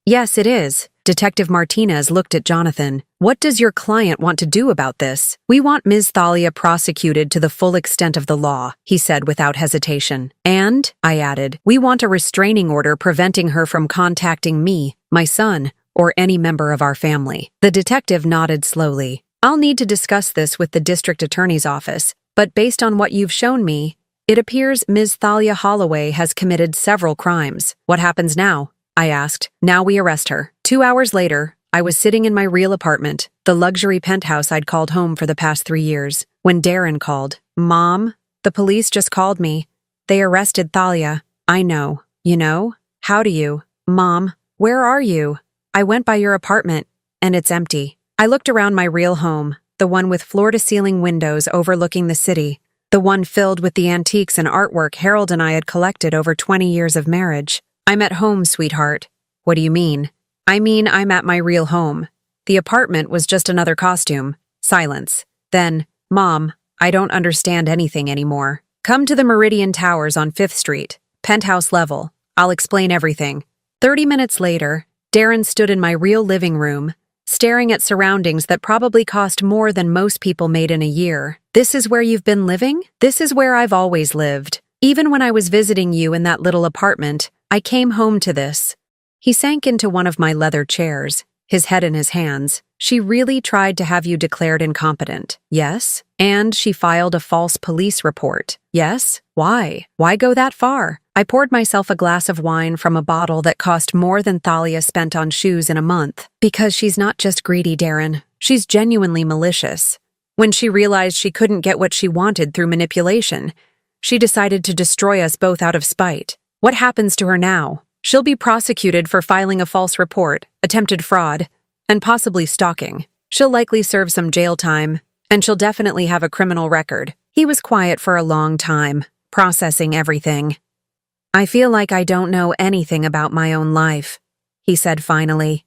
Yes, it is. Detective Martinez looked at Jonathan. What does your client want to do about this? We want Ms. Thalia prosecuted to the full extent of the law, he said without hesitation. And, I added, we want a restraining order preventing her from contacting me, my son, or any member of our family. The detective nodded slowly. I'll need to discuss this with the district attorney's office, but based on what you've shown me, it appears Ms. Thalia Holloway has committed several crimes. What happens now? I asked. Now we arrest her. 2 hours later, I was sitting in my real apartment, the luxury penthouse I'd called home for the past 3 years, when Darren called. Mom, the police just called me. They arrested Thalia. I know. You know? How do you? Mom, where are you? I went by your apartment, and it's empty. I looked around my real home, the one with floor-to-ceiling windows overlooking the city, the one filled with the antiques and artwork Harold and I had collected over 20 years of marriage. I'm at home, sweetheart. What do you mean? I mean, I'm at my real home. The apartment was just another costume. Silence. Then, Mom, I don't understand anything anymore. Come to the Meridian Towers on 5th Street, penthouse level. I'll explain everything. 30 minutes later, Darren stood in my real living room, staring at surroundings that probably cost more than most people made in a year. This is where you've been living? This is where I've always lived. Even when I was visiting you in that little apartment, I came home to this. He sank into one of my leather chairs, his head in his hands. She really tried to have you declared incompetent. Yes? And she filed a false police report. Yes? Why? Why go that far? I poured myself a glass of wine from a bottle that cost more than Thalia spent on shoes in a month. Because she's not just greedy, Darren. She's genuinely malicious. When she realized she couldn't get what she wanted through manipulation, she decided to destroy us both out of spite. What happens to her now? She'll be prosecuted for filing a false report, attempted fraud, and possibly stalking. She'll likely serve some jail time, and she'll definitely have a criminal record. He was quiet for a long time, processing everything. I feel like I don't know anything about my own life, he said finally.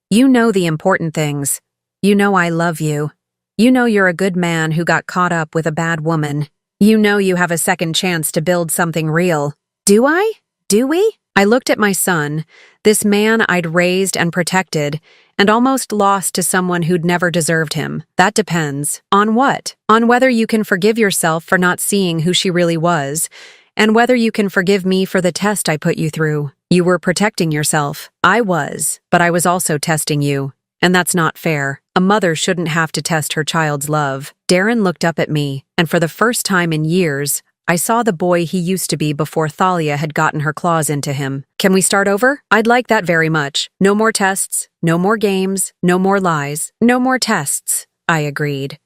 You know the important things. You know I love you. You know you're a good man who got caught up with a bad woman. You know you have a second chance to build something real. Do I? Do we? I looked at my son, this man I'd raised and protected, and almost lost to someone who'd never deserved him. That depends. On what? On whether you can forgive yourself for not seeing who she really was, and whether you can forgive me for the test I put you through. You were protecting yourself. I was, but I was also testing you. And that's not fair. A mother shouldn't have to test her child's love. Darren looked up at me, and for the first time in years, I saw the boy he used to be before Thalia had gotten her claws into him. Can we start over? I'd like that very much. No more tests, no more games, no more lies, no more tests, I agreed.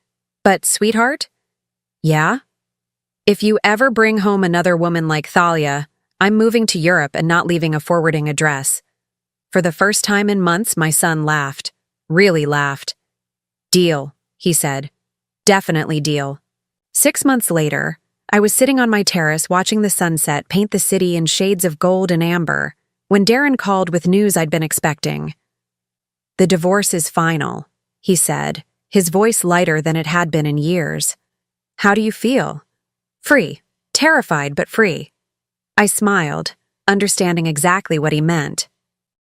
But, sweetheart? Yeah? If you ever bring home another woman like Thalia, I'm moving to Europe and not leaving a forwarding address. For the first time in months, my son laughed. Really laughed. Deal, he said. Definitely deal. 6 months later, I was sitting on my terrace watching the sunset paint the city in shades of gold and amber when Darren called with news I'd been expecting. The divorce is final, he said, his voice lighter than it had been in years. How do you feel? Free. Terrified, but free. I smiled, understanding exactly what he meant.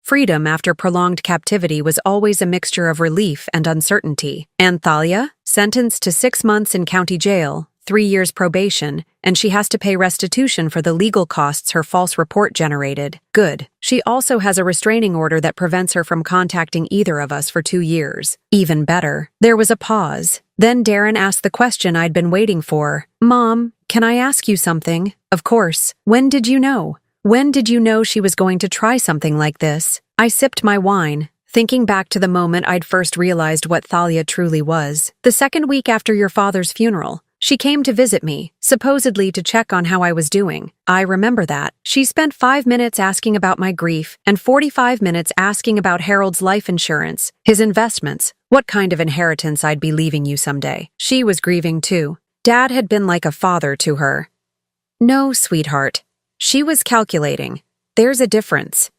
Freedom after prolonged captivity was always a mixture of relief and uncertainty. And Thalia, sentenced to 6 months in county jail, 3 years probation, and she has to pay restitution for the legal costs her false report generated. Good. She also has a restraining order that prevents her from contacting either of us for 2 years. Even better. There was a pause. Then Darren asked the question I'd been waiting for. Mom, can I ask you something? Of course. When did you know? When did you know she was going to try something like this? I sipped my wine, thinking back to the moment I'd first realized what Thalia truly was. The second week after your father's funeral, she came to visit me, supposedly to check on how I was doing. I remember that. She spent 5 minutes asking about my grief and 45 minutes asking about Harold's life insurance, his investments, what kind of inheritance I'd be leaving you someday. She was grieving too. Dad had been like a father to her. No, sweetheart. She was calculating. There's a difference.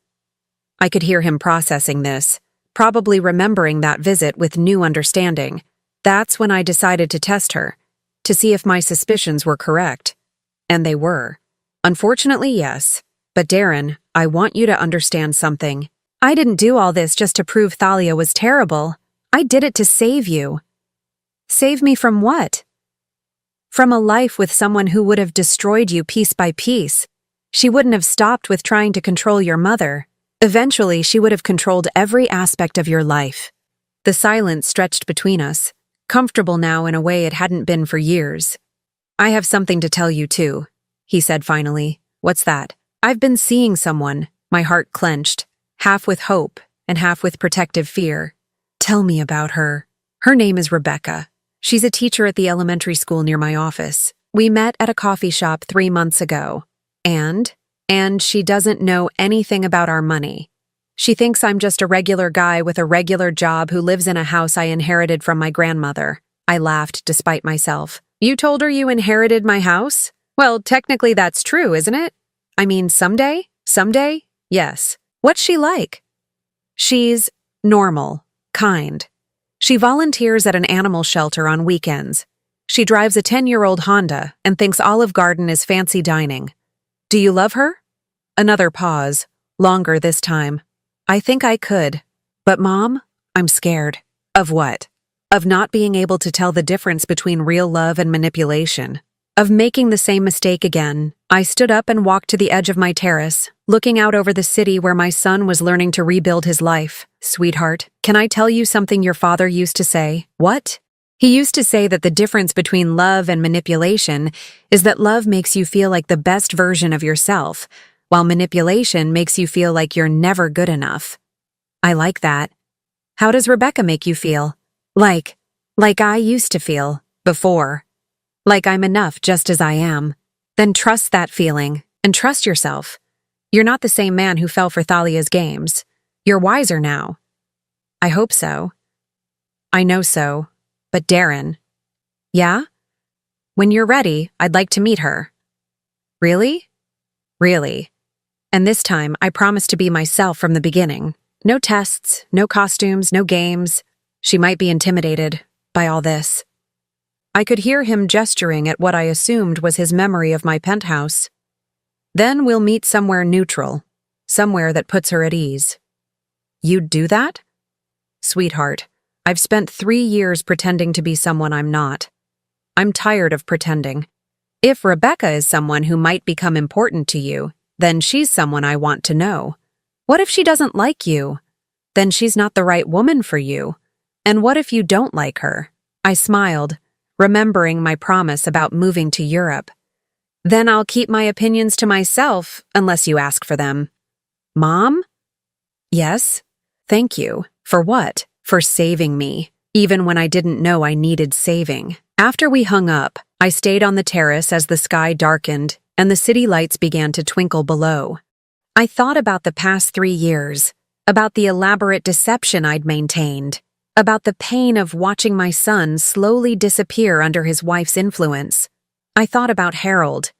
I could hear him processing this, probably remembering that visit with new understanding. That's when I decided to test her, to see if my suspicions were correct. And they were. Unfortunately, yes. But Darren, I want you to understand something. I didn't do all this just to prove Thalia was terrible. I did it to save you. Save me from what? From a life with someone who would have destroyed you piece by piece. She wouldn't have stopped with trying to control your mother. Eventually, she would have controlled every aspect of your life. The silence stretched between us, comfortable now in a way it hadn't been for years. I have something to tell you too, he said finally. What's that? I've been seeing someone, my heart clenched, half with hope and half with protective fear. Tell me about her. Her name is Rebecca. She's a teacher at the elementary school near my office. We met at a coffee shop 3 months ago. And she doesn't know anything about our money. She thinks I'm just a regular guy with a regular job who lives in a house I inherited from my grandmother. I laughed despite myself. You told her you inherited my house? Well, technically that's true, isn't it? I mean, someday? Someday? Yes. What's she like? She's normal, kind. She volunteers at an animal shelter on weekends. She drives a 10-year-old Honda and thinks Olive Garden is fancy dining. Do you love her? Another pause, longer this time. I think I could. But Mom, I'm scared. Of what? Of not being able to tell the difference between real love and manipulation. Of making the same mistake again. I stood up and walked to the edge of my terrace, looking out over the city where my son was learning to rebuild his life. Sweetheart, can I tell you something your father used to say? What? He used to say that the difference between love and manipulation is that love makes you feel like the best version of yourself, while manipulation makes you feel like you're never good enough. I like that. How does Rebecca make you feel? Like I used to feel, before. Like I'm enough just as I am. Then trust that feeling, and trust yourself. You're not the same man who fell for Thalia's games. You're wiser now. I hope so. I know so. But Darren. Yeah? When you're ready, I'd like to meet her. Really? Really. And this time, I promise to be myself from the beginning. No tests, no costumes, no games. She might be intimidated by all this. I could hear him gesturing at what I assumed was his memory of my penthouse. Then we'll meet somewhere neutral, somewhere that puts her at ease. You'd do that? Sweetheart, I've spent 3 years pretending to be someone I'm not. I'm tired of pretending. If Rebecca is someone who might become important to you, then she's someone I want to know. What if she doesn't like you? Then she's not the right woman for you. And what if you don't like her? I smiled, remembering my promise about moving to Europe. Then I'll keep my opinions to myself unless you ask for them. Mom? Yes? Thank you. For what? For saving me, even when I didn't know I needed saving. After we hung up, I stayed on the terrace as the sky darkened and the city lights began to twinkle below. I thought about the past 3 years, about the elaborate deception I'd maintained, about the pain of watching my son slowly disappear under his wife's influence. I thought about Harold,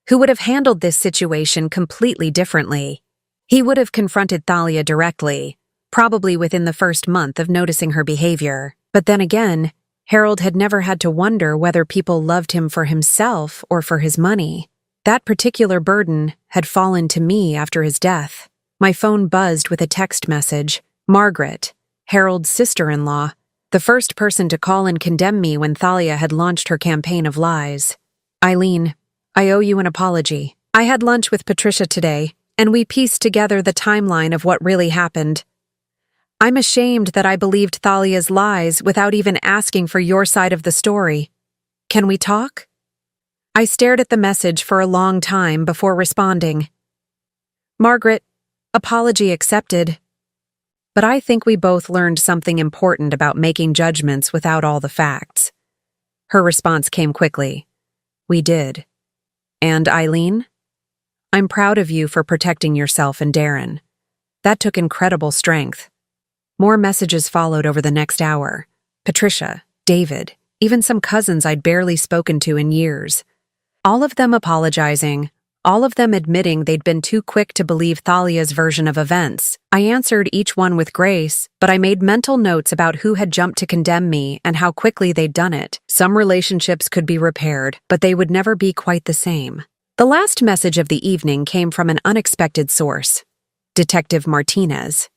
who would have handled this situation completely differently. He would have confronted Thalia directly, probably within the first month of noticing her behavior. But then again, Harold had never had to wonder whether people loved him for himself or for his money. That particular burden had fallen to me after his death. My phone buzzed with a text message. Margaret, Harold's sister-in-law, the first person to call and condemn me when Thalia had launched her campaign of lies. Eileen, I owe you an apology. I had lunch with Patricia today, and we pieced together the timeline of what really happened. I'm ashamed that I believed Thalia's lies without even asking for your side of the story. Can we talk? I stared at the message for a long time before responding. Margaret, apology accepted. But I think we both learned something important about making judgments without all the facts. Her response came quickly. We did. And Eileen? I'm proud of you for protecting yourself and Darren. That took incredible strength. More messages followed over the next hour. Patricia, David, even some cousins I'd barely spoken to in years. All of them apologizing, all of them admitting they'd been too quick to believe Thalia's version of events. I answered each one with grace, but I made mental notes about who had jumped to condemn me and how quickly they'd done it. Some relationships could be repaired, but they would never be quite the same. The last message of the evening came from an unexpected source. Detective Martinez.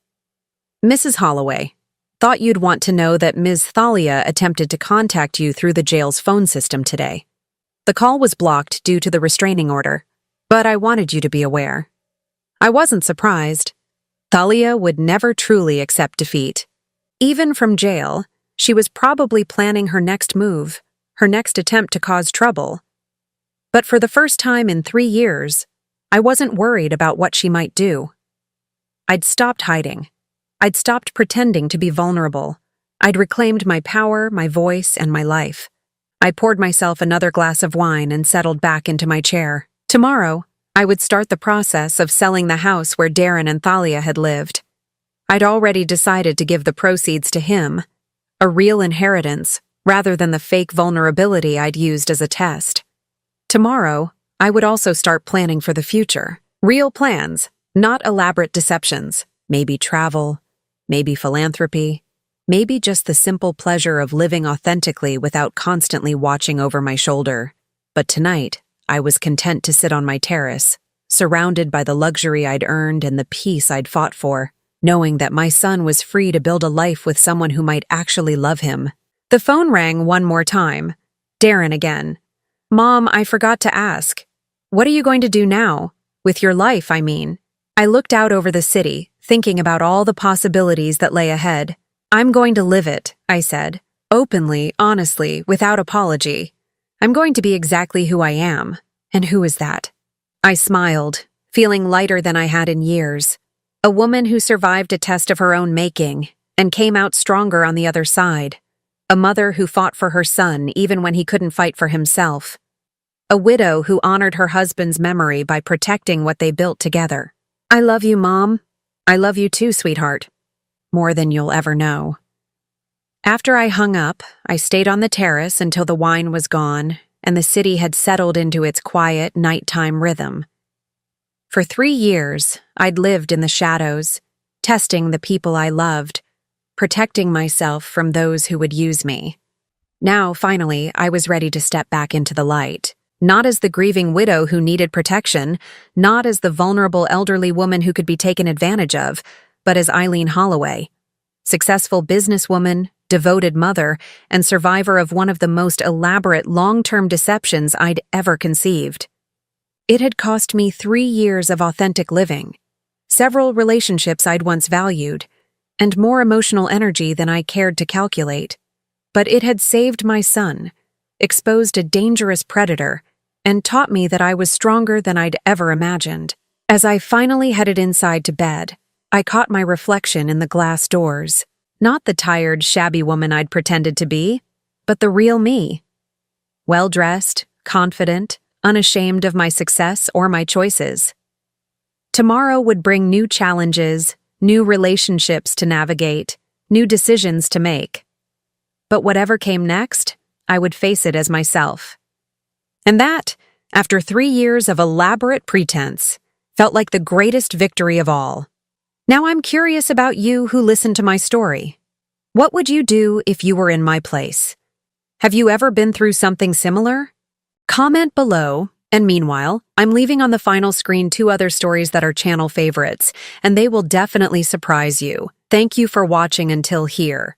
Mrs. Holloway, thought you'd want to know that Ms. Thalia attempted to contact you through the jail's phone system today. The call was blocked due to the restraining order, but I wanted you to be aware. I wasn't surprised. Thalia would never truly accept defeat. Even from jail, she was probably planning her next move, her next attempt to cause trouble. But for the first time in 3 years, I wasn't worried about what she might do. I'd stopped hiding. I'd stopped pretending to be vulnerable. I'd reclaimed my power, my voice, and my life. I poured myself another glass of wine and settled back into my chair. Tomorrow, I would start the process of selling the house where Darren and Thalia had lived. I'd already decided to give the proceeds to him, a real inheritance, rather than the fake vulnerability I'd used as a test. Tomorrow, I would also start planning for the future. Real plans, not elaborate deceptions. Maybe travel, maybe philanthropy, maybe just the simple pleasure of living authentically without constantly watching over my shoulder. But tonight, I was content to sit on my terrace, surrounded by the luxury I'd earned and the peace I'd fought for, knowing that my son was free to build a life with someone who might actually love him. The phone rang one more time. Darren again. Mom, I forgot to ask. What are you going to do now? With your life, I mean. I looked out over the city, thinking about all the possibilities that lay ahead. I'm going to live it, I said, openly, honestly, without apology. I'm going to be exactly who I am. And who is that? I smiled, feeling lighter than I had in years. A woman who survived a test of her own making and came out stronger on the other side. A mother who fought for her son even when he couldn't fight for himself. A widow who honored her husband's memory by protecting what they built together. I love you, Mom. I love you too, sweetheart. More than you'll ever know. After I hung up, I stayed on the terrace until the wine was gone and the city had settled into its quiet, nighttime rhythm. For 3 years, I'd lived in the shadows, testing the people I loved, protecting myself from those who would use me. Now, finally, I was ready to step back into the light. Not as the grieving widow who needed protection, not as the vulnerable elderly woman who could be taken advantage of, but as Eileen Holloway, successful businesswoman, devoted mother, and survivor of one of the most elaborate long-term deceptions I'd ever conceived. It had cost me 3 years of authentic living, several relationships I'd once valued, and more emotional energy than I cared to calculate. But it had saved my son, exposed a dangerous predator, and taught me that I was stronger than I'd ever imagined. As I finally headed inside to bed, I caught my reflection in the glass doors. Not the tired, shabby woman I'd pretended to be, but the real me. Well-dressed, confident, unashamed of my success or my choices. Tomorrow would bring new challenges, new relationships to navigate, new decisions to make. But whatever came next, I would face it as myself. And that, after 3 years of elaborate pretense, felt like the greatest victory of all. Now I'm curious about you who listened to my story. What would you do if you were in my place? Have you ever been through something similar? Comment below And meanwhile, I'm leaving on the final screen 2 other stories that are channel favorites, and they will definitely surprise you. Thank you for watching until here.